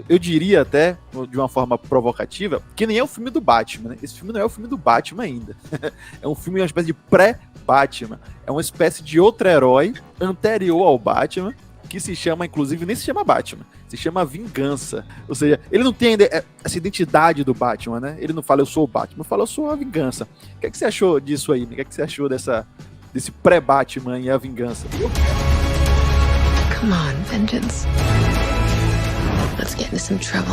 eu diria até, de uma forma provocativa, que nem é o filme do Batman, né? Esse filme não é o filme do Batman ainda. É um filme, uma espécie de pré-Batman. É uma espécie de outro herói anterior ao Batman, que se chama, inclusive, nem se chama Batman, se chama Vingança. Ou seja, ele não tem ainda essa identidade do Batman, né? Ele não fala, eu sou o Batman, ele fala, eu sou a Vingança. O que é que você achou disso aí, né? O que é que você achou desse pré-Batman e a Vingança? Come on, Vengeance. Let's get into some trouble.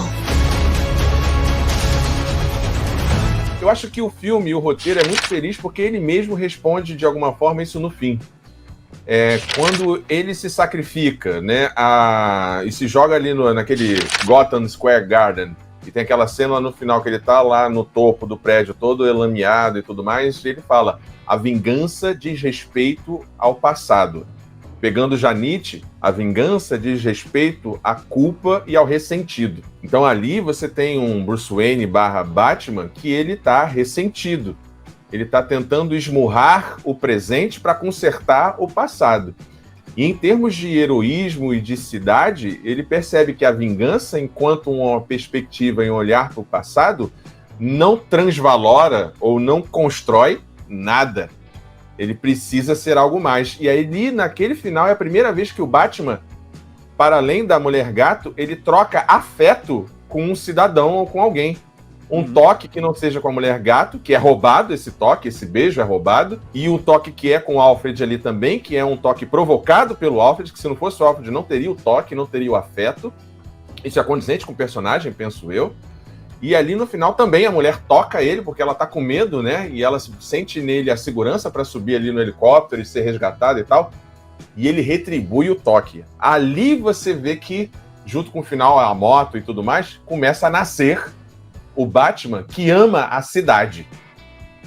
Eu acho que o filme e o roteiro é muito feliz porque ele mesmo responde de alguma forma isso no fim. Quando ele se sacrifica, né, e se joga ali naquele Gotham Square Garden, e tem aquela cena no final que ele tá lá no topo do prédio todo elameado e tudo mais, e ele fala, a vingança diz respeito ao passado. Pegando já Nietzsche, a vingança diz respeito à culpa e ao ressentido. Então ali você tem um Bruce Wayne / Batman que ele tá ressentido. Ele está tentando esmurrar o presente para consertar o passado. E em termos de heroísmo e de cidade, ele percebe que a vingança, enquanto uma perspectiva em olhar para o passado, não transvalora ou não constrói nada. Ele precisa ser algo mais. E aí, naquele final, é a primeira vez que o Batman, para além da Mulher Gato, ele troca afeto com um cidadão ou com alguém. Um toque que não seja com a Mulher Gato, que é roubado esse toque, esse beijo é roubado, e um toque que é com o Alfred ali também, que é um toque provocado pelo Alfred, que se não fosse o Alfred não teria o toque, não teria o afeto. Isso é condizente com o personagem, penso eu. E ali no final também a mulher toca ele, porque ela tá com medo, né? E ela sente nele a segurança para subir ali no helicóptero e ser resgatada e tal. E ele retribui o toque. Ali você vê que, junto com o final, a moto e tudo mais, começa a nascer o Batman que ama a cidade,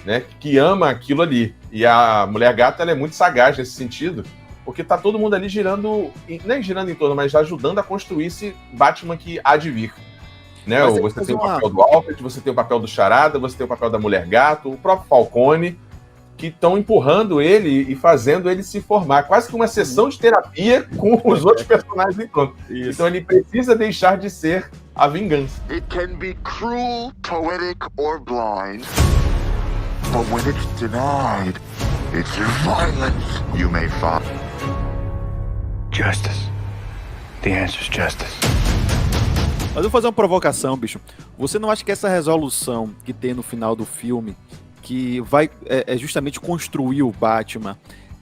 né? Que ama aquilo ali. E a Mulher Gata, ela é muito sagaz nesse sentido, porque tá todo mundo ali girando, nem girando em torno, mas ajudando a construir esse Batman que há de vir. Né? Você tem o papel do Alfred, você tem o papel do Charada, você tem o papel da Mulher Gato, o próprio Falcone, que estão empurrando ele e fazendo ele se formar. Quase que uma sessão de terapia com os outros personagens em torno. Então ele precisa deixar de ser a vingança. It can be cruel, poetic, or blind. But when it's denied, it's violence you may find. Justice. The answer is justice. Mas eu vou fazer uma provocação, bicho. Você não acha que essa resolução que tem no final do filme, que vai justamente construir o Batman,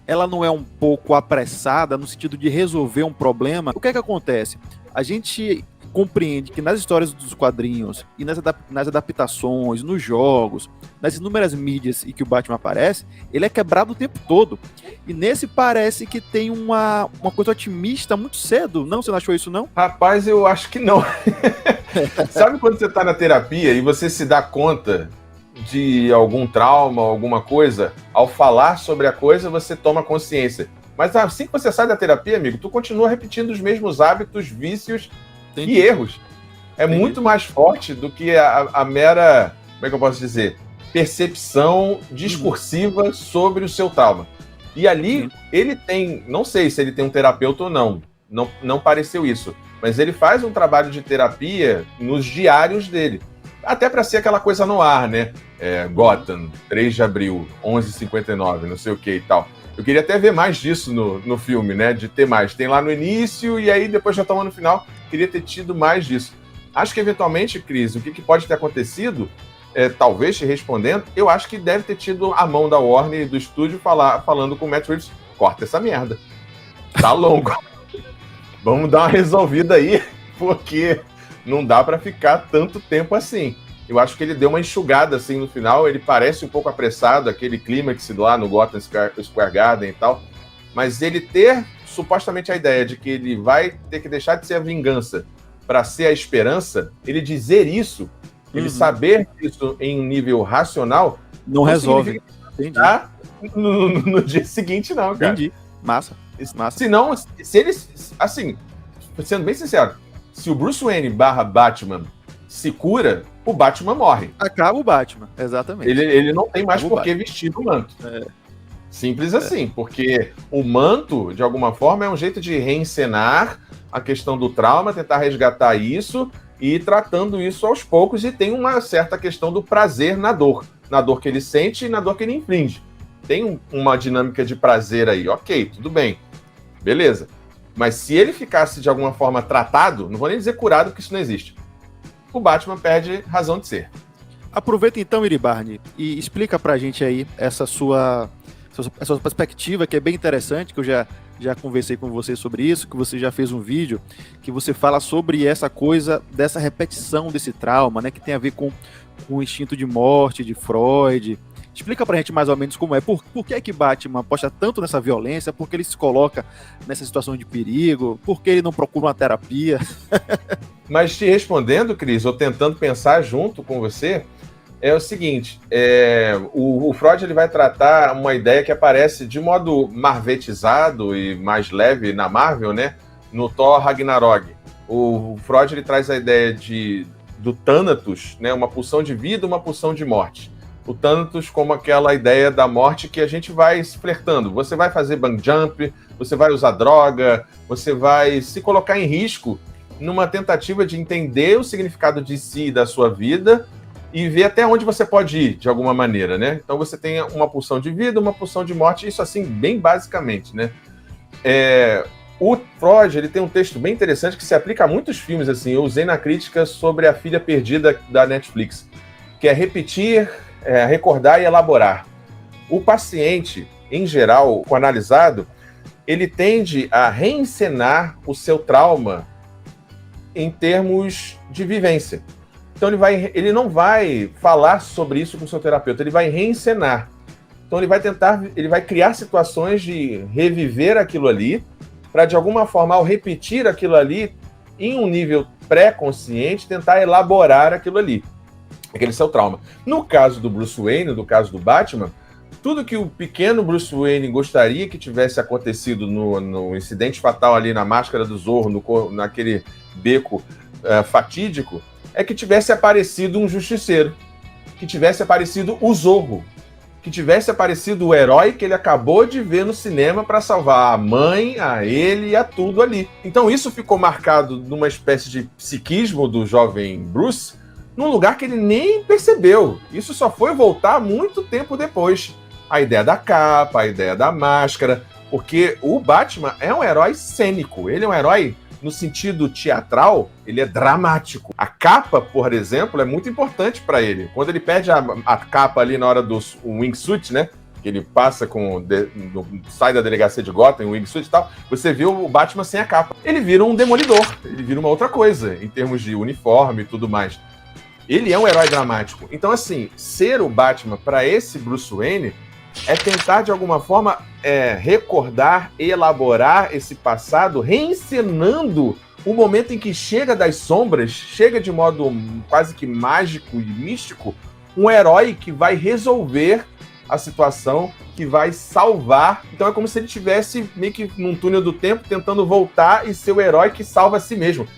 ela não é um pouco apressada no sentido de resolver um problema? O que é que acontece? A gente compreende que nas histórias dos quadrinhos e nas adaptações, nos jogos, nas inúmeras mídias em que o Batman aparece, ele é quebrado o tempo todo. E nesse parece que tem uma coisa otimista muito cedo. Não, você não achou isso, não? Rapaz, eu acho que não. Sabe quando você tá na terapia e você se dá conta de algum trauma, alguma coisa? Ao falar sobre a coisa, você toma consciência. Mas assim que você sai da terapia, amigo, tu continua repetindo os mesmos hábitos, vícios e erros. Entendi. Muito mais forte do que a mera, como é que eu posso dizer, percepção discursiva sobre o seu trauma. E ali, ele tem, não sei se ele tem um terapeuta ou não pareceu isso, mas ele faz um trabalho de terapia nos diários dele. Até para ser aquela coisa no ar, né? Gotham, 3 de abril, 11h59, não sei o que e tal. Eu queria até ver mais disso no filme, né? De ter mais. Tem lá no início e aí depois já estamos no final. Queria ter tido mais disso. Acho que eventualmente, Cris, o que pode ter acontecido, talvez te respondendo, eu acho que deve ter tido a mão da Warner e do estúdio falando com o Matt Reeves, corta essa merda. Tá longo. Vamos dar uma resolvida aí, porque não dá para ficar tanto tempo assim. Eu acho que ele deu uma enxugada assim no final, ele parece um pouco apressado, aquele clímax lá no Gotham Square Garden e tal, mas ele ter supostamente a ideia de que ele vai ter que deixar de ser a vingança para ser a esperança, ele dizer isso, ele saber isso em um nível racional, não resolve. Entendi. No dia seguinte não, cara. Entendi. Massa. Senão, se eles, assim, sendo bem sincero, se o Bruce Wayne / Batman se cura, o Batman morre. Acaba o Batman, exatamente. Ele não tem mais por que vestir o manto. Simples assim, porque o manto, de alguma forma, é um jeito de reencenar a questão do trauma, tentar resgatar isso e tratando isso aos poucos, e tem uma certa questão do prazer na dor que ele sente e na dor que ele inflige. Tem uma dinâmica de prazer aí, ok, tudo bem, beleza. Mas se ele ficasse de alguma forma tratado, não vou nem dizer curado, porque isso não existe, o Batman perde razão de ser. Aproveita então, Iribarne, e explica pra gente aí essa sua perspectiva, que é bem interessante, que eu já conversei com você sobre isso, que você já fez um vídeo, que você fala sobre essa coisa, dessa repetição desse trauma, né, que tem a ver com o instinto de morte de Freud. Explica pra gente mais ou menos como é, por que Batman aposta tanto nessa violência, por que ele se coloca nessa situação de perigo, por que ele não procura uma terapia. Mas te respondendo, Cris, ou tentando pensar junto com você, é o seguinte, o Freud ele vai tratar uma ideia que aparece de modo marvetizado e mais leve na Marvel, né, no Thor Ragnarok. O Freud ele traz a ideia do Thanatos, né, uma pulsão de vida, uma pulsão de morte. O Thanatos como aquela ideia da morte que a gente vai se flertando. Você vai fazer bang jump, você vai usar droga, você vai se colocar em risco numa tentativa de entender o significado de si e da sua vida e ver até onde você pode ir, de alguma maneira, né? Então você tem uma pulsão de vida, uma pulsão de morte, isso assim, bem basicamente, né? O Freud, ele tem um texto bem interessante que se aplica a muitos filmes, assim, eu usei na crítica sobre A Filha Perdida da Netflix, que é repetir, recordar e elaborar. O paciente, em geral, o analisado, ele tende a reencenar o seu trauma em termos de vivência. Então ele não vai falar sobre isso com o seu terapeuta, ele vai reencenar. Então ele vai criar situações de reviver aquilo ali, para de alguma forma, ao repetir aquilo ali, em um nível pré-consciente, tentar elaborar aquilo ali, aquele seu trauma. No caso do Bruce Wayne, no caso do Batman, tudo que o pequeno Bruce Wayne gostaria que tivesse acontecido no incidente fatal ali na Máscara do Zorro, naquele beco fatídico, é que tivesse aparecido um justiceiro, que tivesse aparecido o Zorro, que tivesse aparecido o herói que ele acabou de ver no cinema para salvar a mãe, a ele e a tudo ali. Então isso ficou marcado numa espécie de psiquismo do jovem Bruce, num lugar que ele nem percebeu. Isso só foi voltar muito tempo depois. A ideia da capa, a ideia da máscara, porque o Batman é um herói cênico, ele é um herói no sentido teatral, ele é dramático. A capa, por exemplo, é muito importante para ele. Quando ele perde a capa ali na hora do wingsuit, né? Que ele passa sai da delegacia de Gotham, o wingsuit e tal, você vê o Batman sem a capa. Ele vira um demolidor, ele vira uma outra coisa, em termos de uniforme e tudo mais. Ele é um herói dramático. Então, assim, ser o Batman para esse Bruce Wayne é tentar, de alguma forma, recordar, elaborar esse passado, reencenando o momento em que chega das sombras, chega de modo quase que mágico e místico, um herói que vai resolver a situação, que vai salvar. Então é como se ele estivesse meio que num túnel do tempo, tentando voltar e ser o herói que salva a si mesmo.